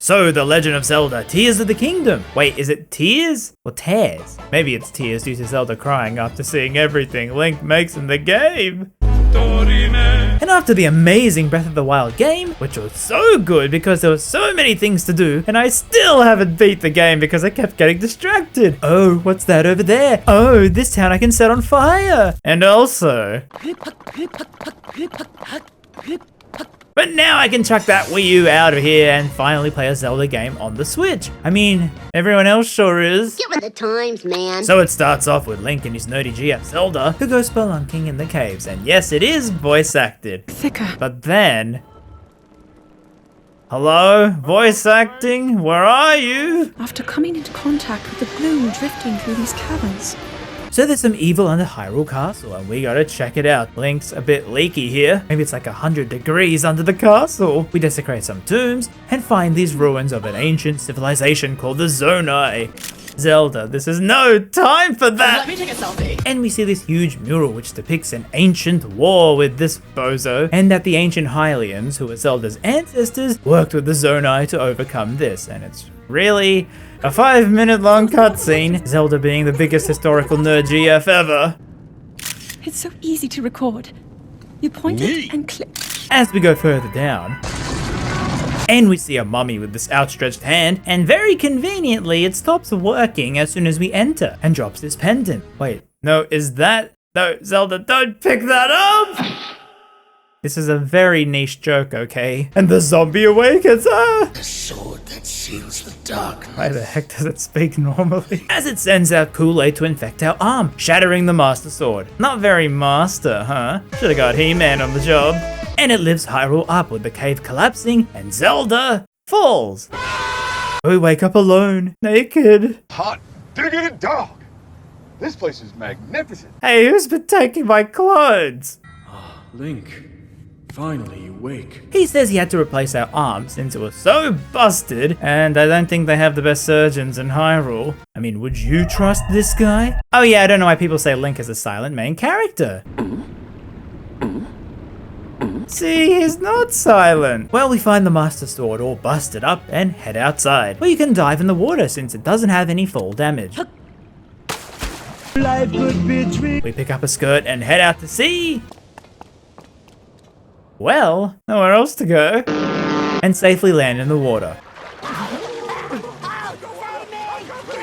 So, The Legend of Zelda Tears of the Kingdom. Wait, is it Tears or Tears? Maybe it's Tears due to Zelda crying after seeing everything Link makes in the game. And after the amazing Breath of the Wild game, which was so good because there were so many things to do, and I still haven't beat the game because I kept getting distracted. Oh, what's that over there? Oh, this town I can set on fire. And also... But now I can chuck that Wii U out of here and finally play a Zelda game on the Switch. I mean, everyone else sure is. Get with the times, man. So it starts off with Link and his nerdy GF Zelda, who goes spelunking in the caves. And yes, it is voice acted. Thicker. But then... Hello? Voice acting? Where are you? After coming into contact with the gloom drifting through these caverns. So there's some evil under Hyrule Castle and we gotta check it out. Link's a bit leaky here. Maybe it's like 100 degrees under the castle. We desecrate some tombs and find these ruins of an ancient civilization called the Zonai. Zelda, this is no time for that! Let me take a selfie. And we see this huge mural which depicts an ancient war with this bozo, and that the ancient Hylians, who were Zelda's ancestors, worked with the Zonai to overcome this. And it's really a 5-minute long cutscene, Zelda being the biggest historical nerd GF ever. It's so easy to record. You point it and click. As we go further down, and we see a mummy with this outstretched hand, and very conveniently it stops working as soon as we enter and drops this pendant. Wait, no, is that... No, Zelda, don't pick that up! This is a very niche joke, okay? And the zombie awakens, ah! The sword that seals the darkness. Why the heck does it speak normally? As it sends out Kool-Aid to infect our arm, shattering the Master Sword. Not very master, huh? Should've got He-Man on the job. And it lifts Hyrule up with the cave collapsing, and Zelda falls. We wake up alone, naked. Hot diggity dog! This place is magnificent. Hey, who's been taking my clothes? Link, finally you wake. He says he had to replace our arms since it was so busted, and I don't think they have the best surgeons in Hyrule. I mean, would you trust this guy? Oh yeah, I don't know why people say Link is a silent main character. See, he's not silent. Well, we find the Master Sword all busted up and head outside, where you can dive in the water since it doesn't have any fall damage. Life could be a dream. We pick up a skirt and head out to sea. Well, nowhere else to go. And safely land in the water.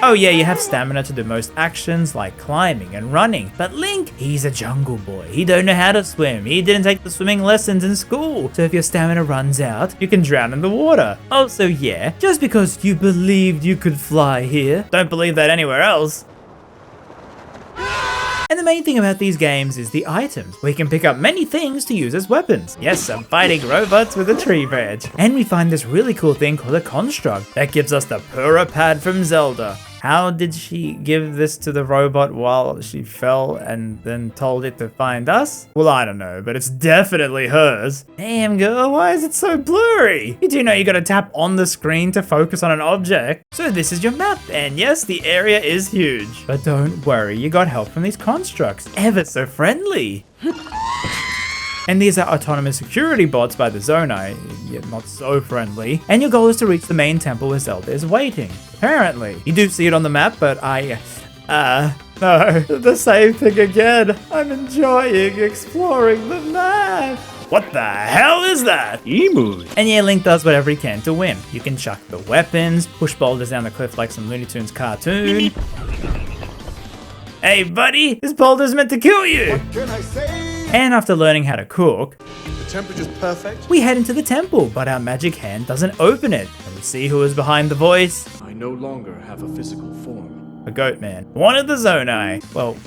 Oh yeah, you have stamina to do most actions like climbing and running, but Link, he's a jungle boy. He don't know how to swim. He didn't take the swimming lessons in school. So if your stamina runs out, you can drown in the water. Also, yeah, just because you believed you could fly here, don't believe that anywhere else. And the main thing about these games is the items. We can pick up many things to use as weapons. Yes, I'm fighting robots with a tree branch. And we find this really cool thing called a construct that gives us the Pura Pad from Zelda. How did she give this to the robot while she fell and then told it to find us? Well, I don't know, but it's definitely hers. Damn girl, why is it so blurry? You do know you gotta tap on the screen to focus on an object. So this is your map, and yes, the area is huge. But don't worry, you got help from these constructs. Ever so friendly. And these are autonomous security bots by the Zonai, yet not so friendly. And your goal is to reach the main temple where Zelda is waiting. Apparently. You do see it on the map, but no, the same thing again. I'm enjoying exploring the map. What the hell is that? Emu. And yeah, Link does whatever he can to win. You can chuck the weapons, push boulders down the cliff like some Looney Tunes cartoon. Hey buddy, this boulder's meant to kill you. What can I say? And after learning how to cook, The temperature's perfect. we head into the temple, but our magic hand doesn't open it. And we see who is behind the voice. I no longer have a physical form. A goat man. One of the Zonai. Well,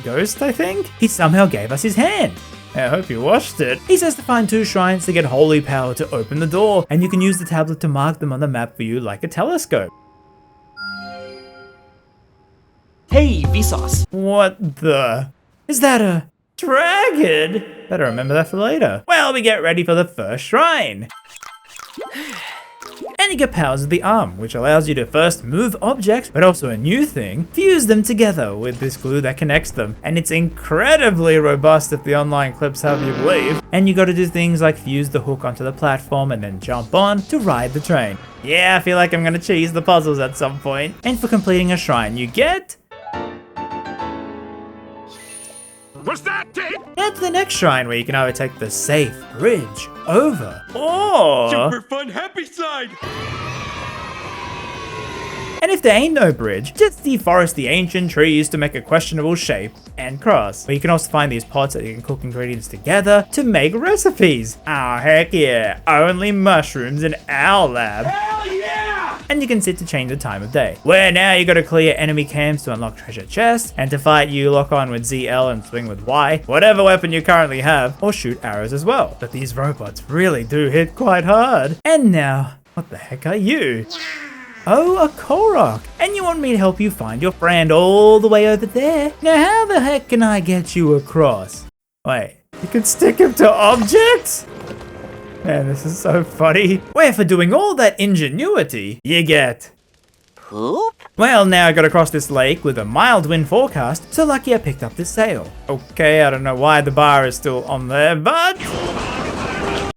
ghost, I think? He somehow gave us his hand. I hope you watched it. He says to find 2 shrines to get holy power to open the door, and you can use the tablet to mark them on the map for you like a telescope. Hey, Vsauce. What the? Is that a dragon? Better remember that for later. Well, we get ready for the first shrine. And you get powers of the arm, which allows you to first move objects, but also a new thing, fuse them together with this glue that connects them. And it's incredibly robust if the online clips have you believe. And you got to do things like fuse the hook onto the platform and then jump on to ride the train. Yeah, I feel like I'm gonna cheese the puzzles at some point. And for completing a shrine, you get... What's that, Dave? Head to the next shrine where you can either take the safe bridge over, or... Super fun happy side! And if there ain't no bridge, just deforest the ancient trees to make a questionable shape and cross. But you can also find these pots that you can cook ingredients together to make recipes. Oh heck yeah, only mushrooms in our lab. Hell yeah! And you can sit to change the time of day. Where now you gotta clear enemy camps to unlock treasure chests, and to fight you lock on with ZL and swing with Y, whatever weapon you currently have, or shoot arrows as well. But these robots really do hit quite hard. And now, what the heck are you? Oh, a Korok! And you want me to help you find your friend all the way over there? Now how the heck can I get you across? Wait, you can stick him to objects? Man, this is so funny. Where for doing all that ingenuity, you get... Poop? Well, now I got across this lake with a mild wind forecast, so lucky I picked up this sail. Okay, I don't know why the bar is still on there, but...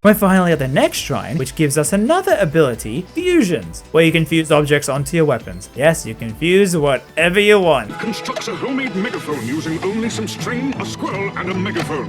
We're finally at the next shrine, which gives us another ability, fusions, where you can fuse objects onto your weapons. Yes, you can fuse whatever you want. Constructs a homemade megaphone using only some string, a squirrel, and a megaphone.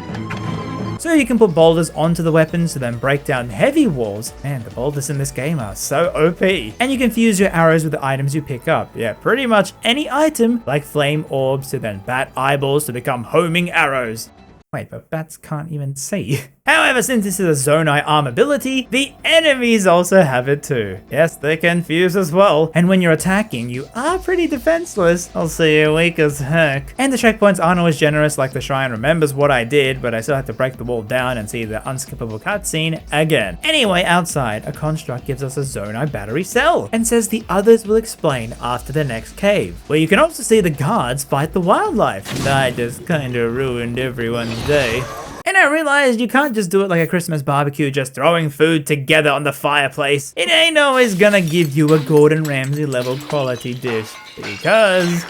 So you can put boulders onto the weapons to then break down heavy walls. Man, the boulders in this game are so OP. And you can fuse your arrows with the items you pick up. Yeah, pretty much any item, like flame orbs to then bat eyeballs to become homing arrows. Wait, but bats can't even see. However, since this is a Zonai arm ability, the enemies also have it too. Yes, they can fuse as well. And when you're attacking, you are pretty defenseless. I'll see you weak as heck. And the checkpoints aren't always generous, like the shrine remembers what I did, but I still have to break the wall down and see the unskippable cutscene again. Anyway, outside, a construct gives us a Zonai battery cell and says the others will explain after the next cave, where you can also see the guards fight the wildlife. And I just kinda ruined everyone's day. And I realized you can't just do it like a Christmas barbecue, just throwing food together on the fireplace. It ain't always gonna give you a Gordon Ramsay level quality dish, because...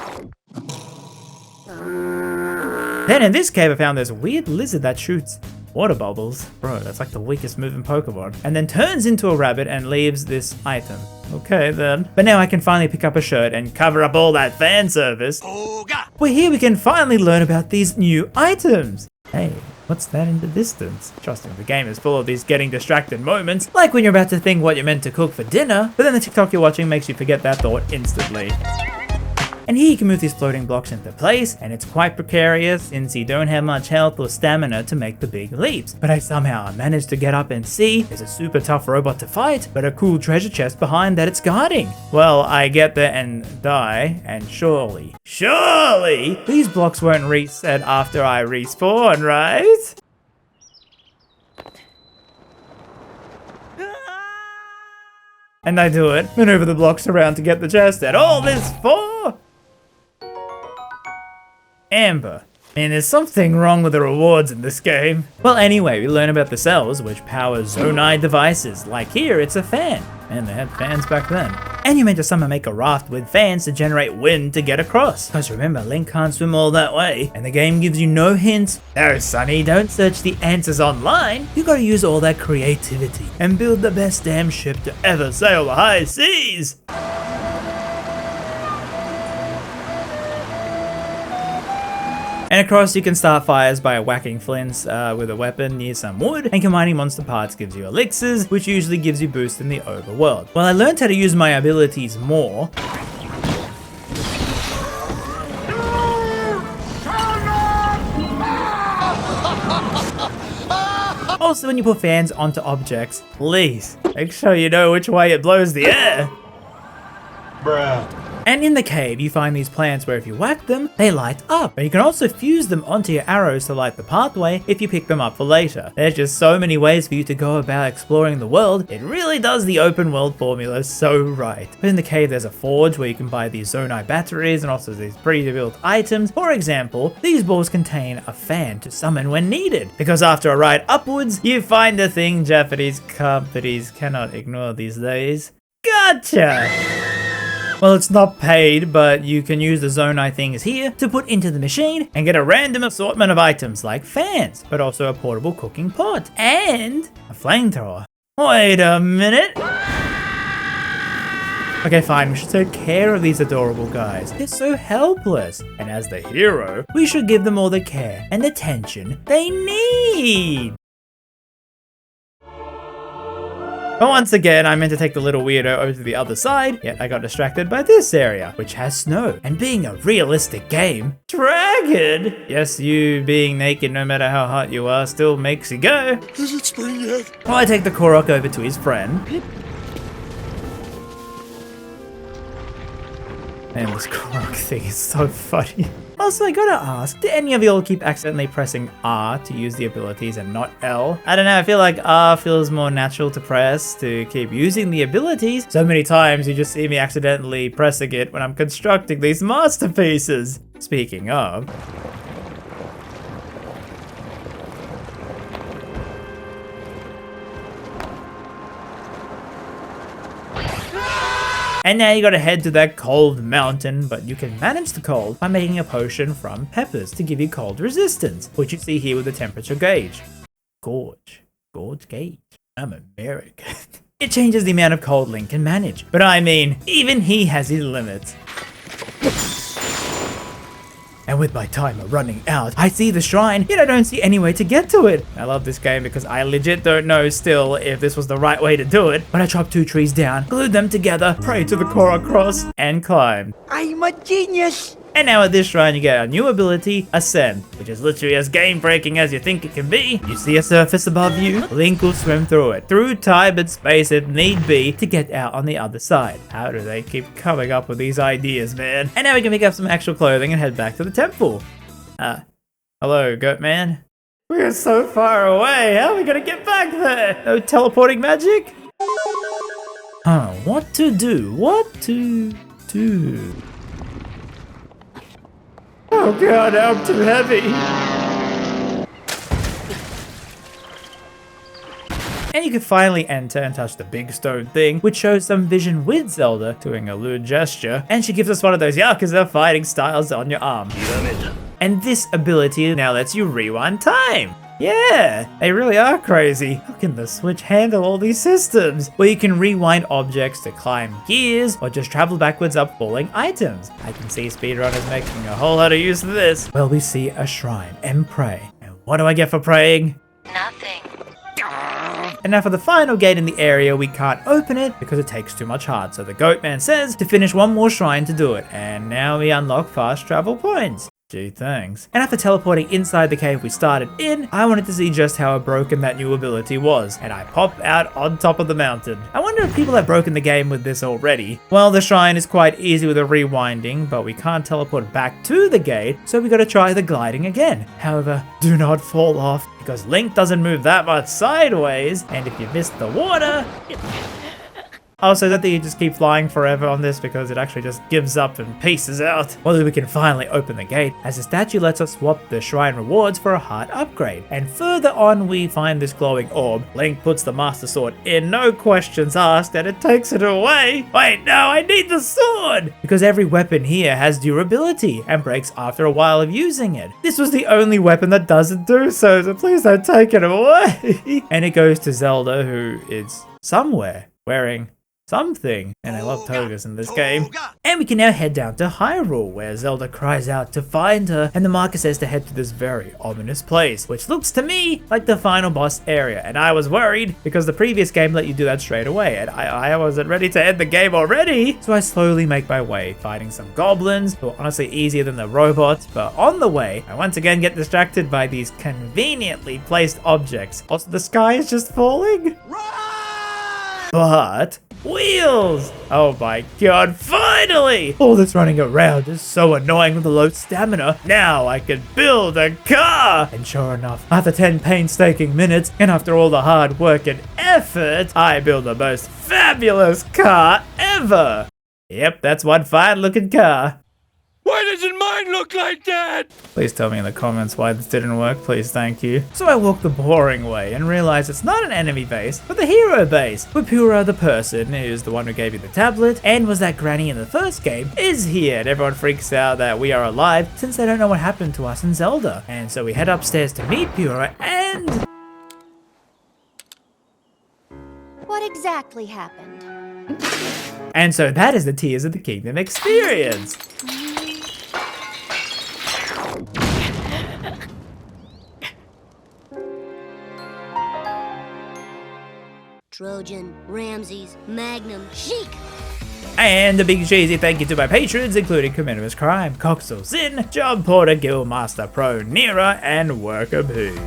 Then in this cave I found this weird lizard that shoots water bubbles. Bro, that's like the weakest moving Pokemon. And then turns into a rabbit and leaves this item. Okay then. But now I can finally pick up a shirt and cover up all that fan service. Well, here we can finally learn about these new items. Hey, what's that in the distance? Trust me, the game is full of these getting distracted moments, like when you're about to think what you're meant to cook for dinner, but then the TikTok you're watching makes you forget that thought instantly. And here you can move these floating blocks into place, and it's quite precarious since you don't have much health or stamina to make the big leaps. But I somehow managed to get up and see there's a super tough robot to fight, but a cool treasure chest behind that it's guarding. Well, I get there and die, and surely, these blocks won't reset after I respawn, right? And I do it, maneuver the blocks around to get the chest, and all this for... Amber. Man, there's something wrong with the rewards in this game. Well, anyway, we learn about the cells, which power Zonai devices. Like here, it's a fan. Man, they had fans back then. And you're meant to somehow make a raft with fans to generate wind to get across. Because remember, Link can't swim all that way, and the game gives you no hints. No, Sonny, don't search the answers online. You gotta use all that creativity and build the best damn ship to ever sail the high seas. And across you can start fires by whacking flints with a weapon near some wood, and combining monster parts gives you elixirs, which usually gives you boost in the overworld. Well, I learned how to use my abilities more. Also, when you put fans onto objects, please make sure you know which way it blows the air. Bruh. And in the cave, you find these plants where if you whack them, they light up. But you can also fuse them onto your arrows to light the pathway if you pick them up for later. There's just so many ways for you to go about exploring the world. It really does the open world formula so right. But in the cave, there's a forge where you can buy these Zonai batteries and also these pre-built items. For example, these balls contain a fan to summon when needed. Because after a ride upwards, you find the thing Japanese companies cannot ignore these days. Gotcha! Well, it's not paid, but you can use the Zonai things here to put into the machine and get a random assortment of items like fans, but also a portable cooking pot and a flamethrower. Wait a minute. Okay, fine, we should take care of these adorable guys. They're so helpless. And as the hero, we should give them all the care and attention they need. But once again, I meant to take the little weirdo over to the other side, yet I got distracted by this area, which has snow. And being a realistic game, dragon! Yes, you being naked no matter how hot you are still makes you go. Is it spring yet? Well, I take the Korok over to his friend. And this Korok thing is so funny. Also, I gotta ask, do any of y'all keep accidentally pressing R to use the abilities and not L? I don't know, I feel like R feels more natural to press to keep using the abilities. So many times you just see me accidentally pressing it when I'm constructing these masterpieces. Speaking of... And now you gotta head to that cold mountain, but you can manage the cold by making a potion from peppers to give you cold resistance, which you see here with the temperature gauge. Gorge gauge. I'm American. It changes the amount of cold Link can manage, but I mean, even he has his limits. And with my timer running out, I see the shrine, yet I don't see any way to get to it. I love this game because I legit don't know still if this was the right way to do it, but I chopped 2 trees down, glued them together, prayed to the Korok cross, and climbed. I'm a genius! And now at this shrine you get a new ability, Ascend, which is literally as game-breaking as you think it can be. You see a surface above you, Link will swim through it, through time and space if need be, to get out on the other side. How do they keep coming up with these ideas, man? And now we can pick up some actual clothing and head back to the temple. Hello, goat man. We're so far away, how are we gonna get back there? No teleporting magic? What to do? What to do? Oh god, I'm too heavy. And you can finally enter and touch the big stone thing, which shows some vision with Zelda doing a lewd gesture, and she gives us one of those Yakuza fighting styles on your arm. And this ability now lets you rewind time. Yeah, they really are crazy. How can the Switch handle all these systems? Where you can rewind objects to climb gears or just travel backwards up falling items. I can see speedrunners making a whole lot of use of this. Well, we see a shrine and pray. And what do I get for praying? Nothing. And now for the final gate in the area, we can't open it because it takes too much heart. So the goat man says to finish one more shrine to do it. And now we unlock fast travel points. Gee, thanks. And after teleporting inside the cave we started in, I wanted to see just how broken that new ability was, and I pop out on top of the mountain. I wonder if people have broken the game with this already. Well, the shrine is quite easy with the rewinding, but we can't teleport back to the gate, so we gotta try the gliding again. However, do not fall off, because Link doesn't move that much sideways, and if you miss the water... Also, that you just keep flying forever on this because it actually just gives up and pieces out. Well, we can finally open the gate as the statue lets us swap the shrine rewards for a heart upgrade. And further on, we find this glowing orb. Link puts the Master Sword in, no questions asked, and it takes it away. Wait, no, I need the sword! Because every weapon here has durability and breaks after a while of using it. This was the only weapon that doesn't do so, so please don't take it away. And it goes to Zelda, who is somewhere wearing something, and I love togas in this game. And we can now head down to Hyrule, where Zelda cries out to find her, and the marker says to head to this very ominous place, which looks to me like the final boss area. And I was worried because the previous game let you do that straight away, and I wasn't ready to end the game already. So I slowly make my way, fighting some goblins, who are honestly easier than the robots, but on the way, I once again get distracted by these conveniently placed objects. Also, the sky is just falling. But wheels! Oh my god, finally! All this running around is so annoying with the low stamina. Now I can build a car! And sure enough, after 10 painstaking minutes, and after all the hard work and effort, I build the most fabulous car ever! Yep, that's one fine looking car. Why doesn't mine look like that? Please tell me in the comments why this didn't work, please, thank you. So I walked the boring way and realized it's not an enemy base, but the hero base, where Pura, the person who's the one who gave you the tablet, and was that granny in the first game, is here, and everyone freaks out that we are alive since they don't know what happened to us in Zelda. And so we head upstairs to meet Pura, and... What exactly happened? And so that is the Tears of the Kingdom experience! Trojan, RamZaes, Magnum, Sheik! And a big cheesy thank you to my patrons, including Cominimus Crime, Coxel Sin, Job Porter, Guildmaster Pro, Nera, and Worker Poo.